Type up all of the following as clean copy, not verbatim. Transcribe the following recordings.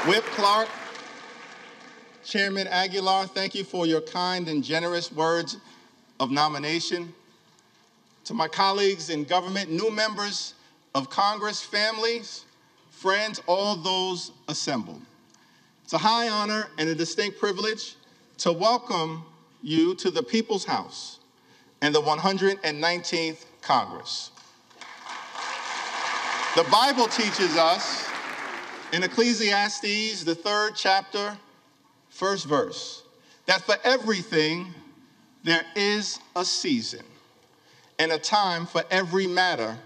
Whip Clark, Chairman Aguilar, thank you for your kind and generous words of nomination. To my colleagues in government, new members of Congress, families, friends, all those assembled. It's a high honor and a distinct privilege to welcome you to the People's House and the 119th Congress. The Bible teaches us in Ecclesiastes, the 3rd chapter, 1st verse, that for everything there is a season and a time for every matter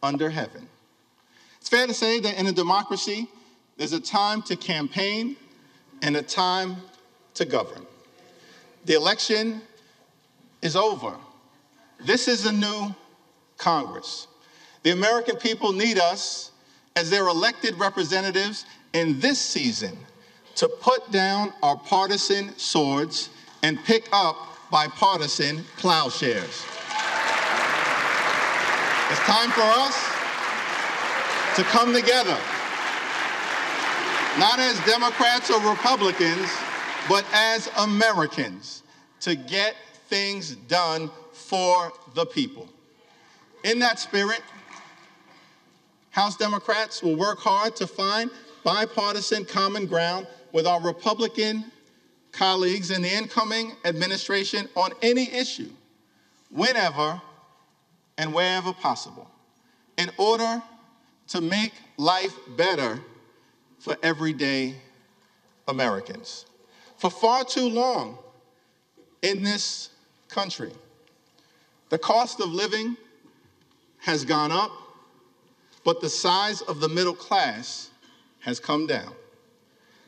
under heaven. It's fair to say that in a democracy, there's a time to campaign and a time to govern. The election is over. This is a new Congress. The American people need us as their elected representatives in this season to put down our partisan swords and pick up bipartisan plowshares. It's time for us to come together, not as Democrats or Republicans, but as Americans, to get things done for the people. In that spirit, House Democrats will work hard to find bipartisan common ground with our Republican colleagues in the incoming administration on any issue, whenever and wherever possible, in order to make life better for everyday Americans. For far too long in this country, the cost of living has gone up, but the size of the middle class has come down.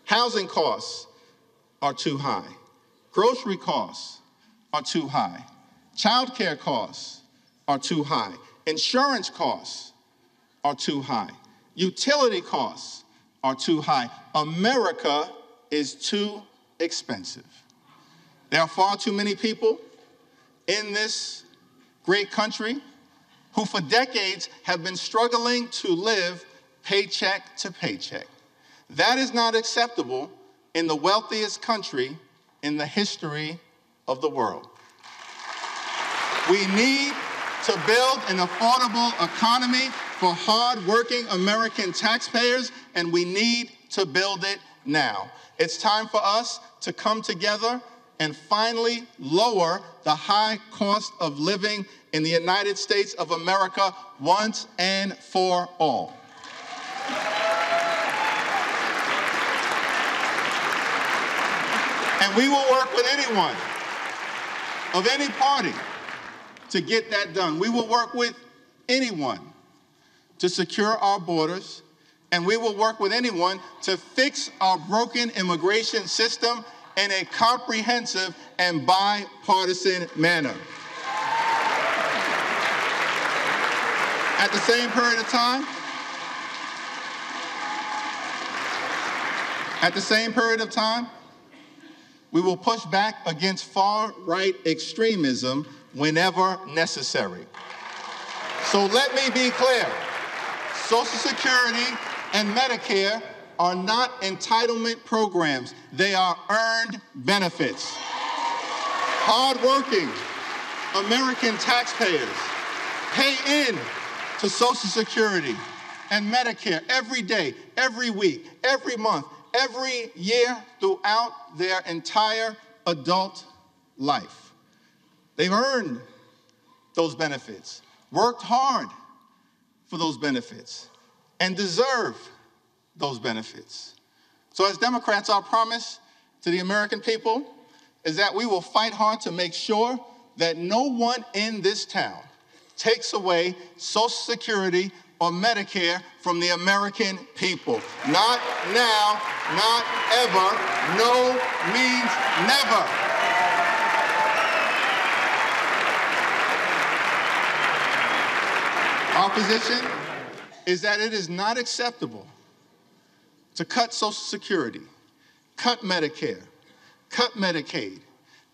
Housing costs are too high. Grocery costs are too high. Childcare costs are too high. Insurance costs are too high. Utility costs are too high. America is too expensive. There are far too many people in this great country who for decades have been struggling to live paycheck to paycheck. That is not acceptable in the wealthiest country in the history of the world. We need to build an affordable economy for hard-working American taxpayers, and we need to build it now. It's time for us to come together and finally lower the high cost of living in the United States of America once and for all. And we will work with anyone of any party to get that done. We will work with anyone to secure our borders, and we will work with anyone to fix our broken immigration system in a comprehensive and bipartisan manner. At the same period of time, we will push back against far-right extremism whenever necessary. So let me be clear. Social Security and Medicare are not entitlement programs. They are earned benefits. Hard-working American taxpayers pay in to Social Security and Medicare every day, every week, every month, every year throughout their entire adult life. They've earned those benefits, worked hard for those benefits, and deserve those benefits. So as Democrats, our promise to the American people is that we will fight hard to make sure that no one in this town takes away Social Security or Medicare from the American people. Not now, not ever, no means never. Our position is that it is not acceptable to cut Social Security, cut Medicare, cut Medicaid,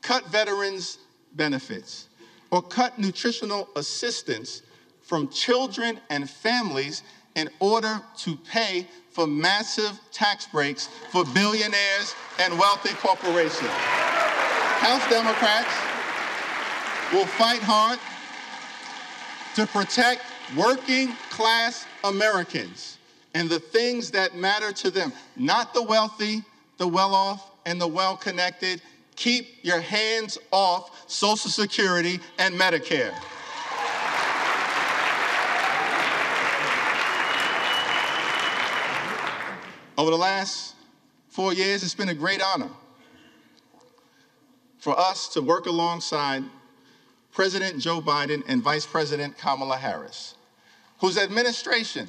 cut veterans' benefits, or cut nutritional assistance from children and families in order to pay for massive tax breaks for billionaires and wealthy corporations. House Democrats will fight hard to protect working class Americans and the things that matter to them, not the wealthy, the well-off, and the well-connected. Keep your hands off Social Security and Medicare. Over the last 4 years, it's been a great honor for us to work alongside President Joe Biden and Vice President Kamala Harris, whose administration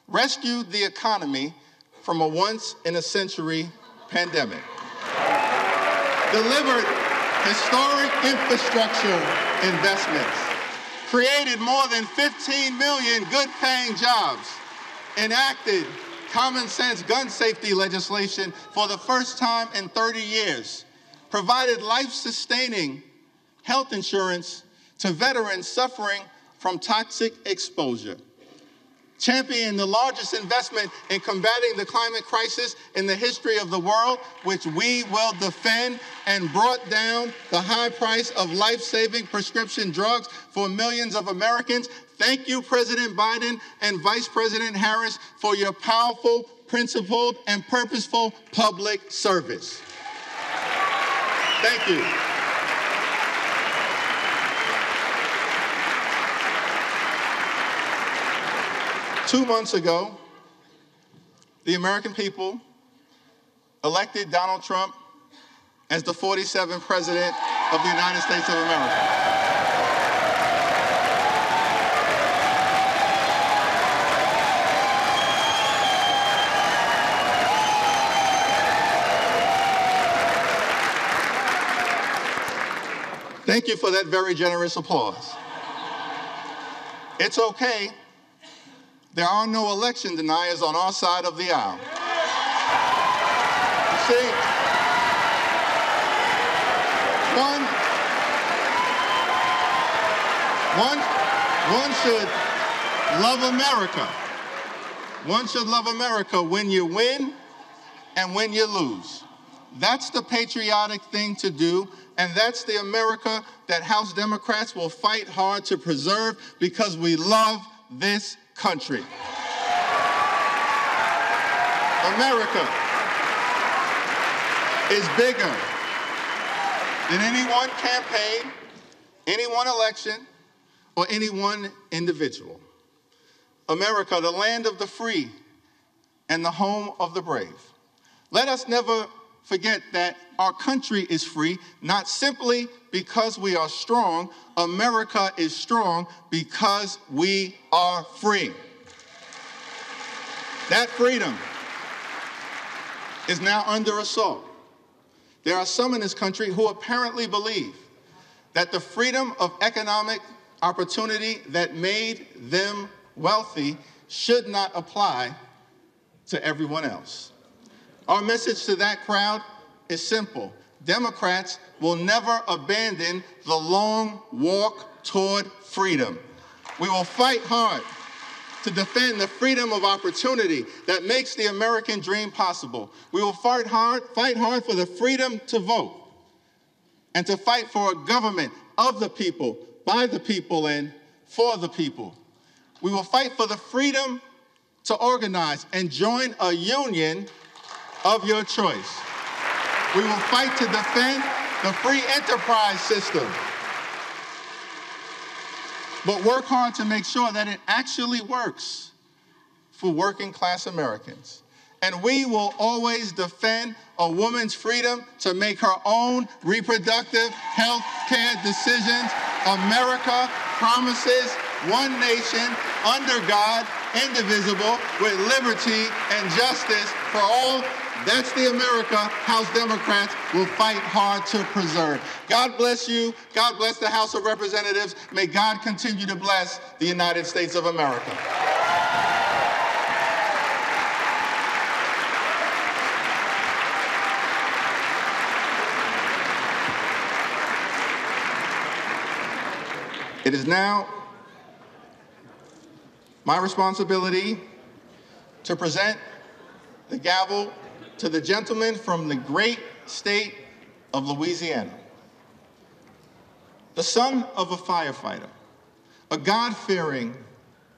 rescued the economy from a once-in-a-century pandemic, delivered historic infrastructure investments, created more than 15 million good-paying jobs, enacted common-sense gun safety legislation for the first time in 30 years, provided life-sustaining health insurance to veterans suffering from toxic exposure, championed the largest investment in combating the climate crisis in the history of the world, which we will defend, and brought down the high price of life-saving prescription drugs for millions of Americans. Thank you, President Biden and Vice President Harris, for your powerful, principled, and purposeful public service. Thank you. Two months ago, the American people elected Donald Trump as the 47th President of the United States of America. Thank you for that very generous applause. It's okay. There are no election deniers on our side of the aisle. You see, one should love America. One should love America when you win and when you lose. That's the patriotic thing to do, and that's the America that House Democrats will fight hard to preserve, because we love this country. America is bigger than any one campaign, any one election, or any one individual. America, the land of the free and the home of the brave. Let us never forget that our country is free, not simply because we are strong. America is strong because we are free. That freedom is now under assault. There are some in this country who apparently believe that the freedom of economic opportunity that made them wealthy should not apply to everyone else. Our message to that crowd is simple. Democrats will never abandon the long walk toward freedom. We will fight hard to defend the freedom of opportunity that makes the American dream possible. We will fight hard for the freedom to vote, and to fight for a government of the people, by the people, and for the people. We will fight for the freedom to organize and join a union of your choice. We will fight to defend the free enterprise system, but work hard to make sure that it actually works for working class Americans. And we will always defend a woman's freedom to make her own reproductive health care decisions. America promises one nation, under God, indivisible, with liberty and justice for all. That's the America House Democrats will fight hard to preserve. God bless you. God bless the House of Representatives. May God continue to bless the United States of America. It is now my responsibility to present the gavel to the gentleman from the great state of Louisiana, the son of a firefighter, a God-fearing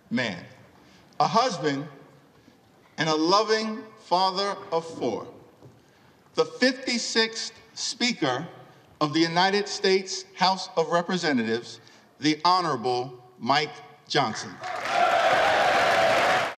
man, a husband, and a loving father of 4, the 56th Speaker of the United States House of Representatives, the Honorable Mike Johnson.